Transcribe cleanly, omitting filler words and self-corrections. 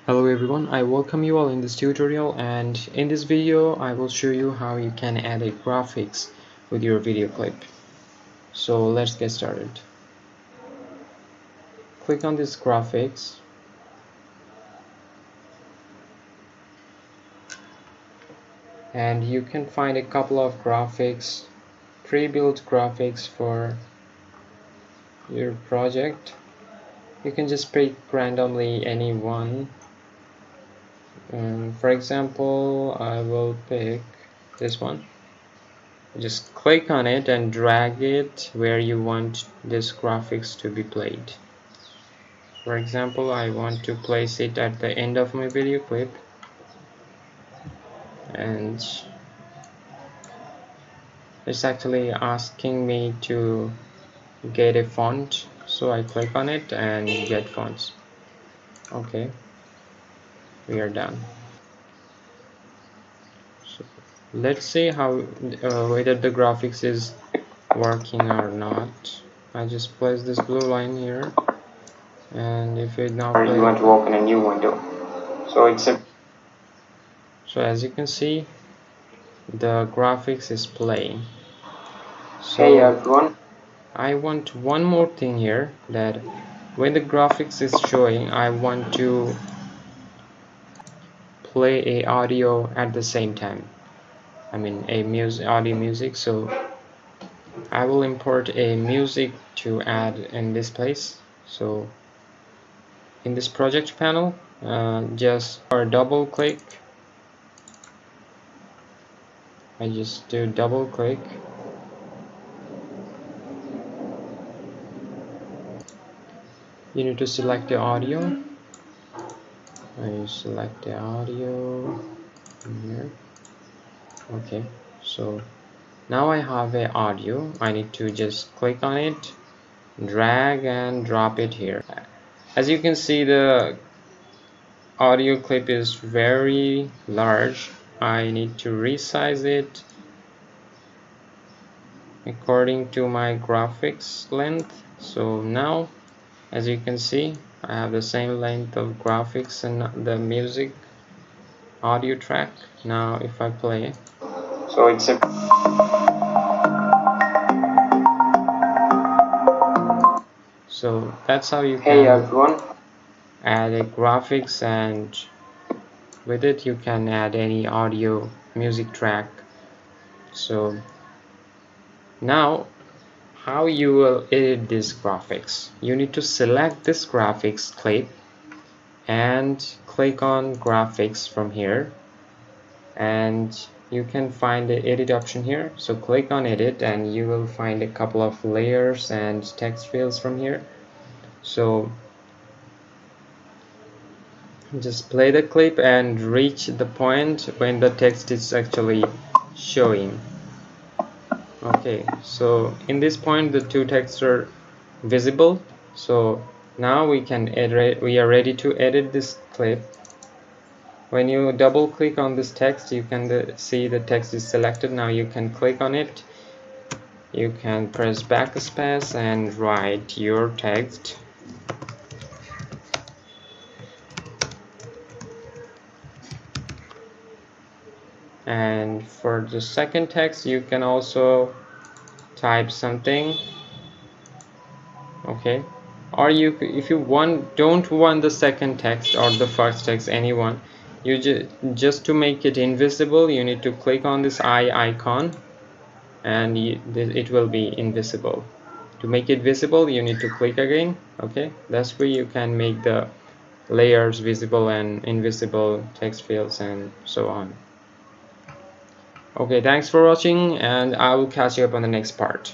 Hello everyone, I welcome you all in this tutorial, and in this video I will show you how you can add a graphics with your video clip. So let's get started. Click on this graphics and you can find a couple of graphics, pre-built graphics for your project. You can just pick randomly any one. For example, I will pick this one. Just click on it and drag it where you want this graphics to be played. For example, I want to place it at the end of my video clip, and it's actually asking me to get a font, so I click on it and get fonts. Okay, we are done. So let's see how whether the graphics is working or not. I just place this blue line here, and if it now play, you want to open a new window, so as you can see, the graphics is playing. So hey everyone, I want one more thing here, that when the graphics is showing, I want to play a audio at the same time. I mean a audio music. So I will import a music to add in this place. So in this project panel, just double click. I just do double click. You need to select the audio. I select the audio here. Okay, so now I have a audio. I need to just click on it, drag and drop it here. As you can see, the audio clip is very large. I need to resize it according to my graphics length. So now, as you can see, I have the same length of graphics and the music audio track. Now if I play, so it's a so that's how you can everyone, add a graphics, and with it you can add any audio music track. So now how you will edit this graphics, you need to select this graphics clip and click on graphics from here, and you can find the edit option here. So click on edit and you will find a couple of layers and text fields from here. So just play the clip and reach the point when the text is actually showing. Okay, so in this point the two texts are visible. So now we are ready to edit this clip. When you double click on this text, you can see the text is selected. Now you can click on it, you can press backspace and write your text. And for the second text, you can also type something. Okay, or if you don't want the second text or the first text, anyone, you just to make it invisible, you need to click on this eye icon and it will be invisible. To make it visible, you need to click again. Okay, that's where you can make the layers visible and invisible text fields and so on. Okay, thanks for watching, and I will catch you up on the next part.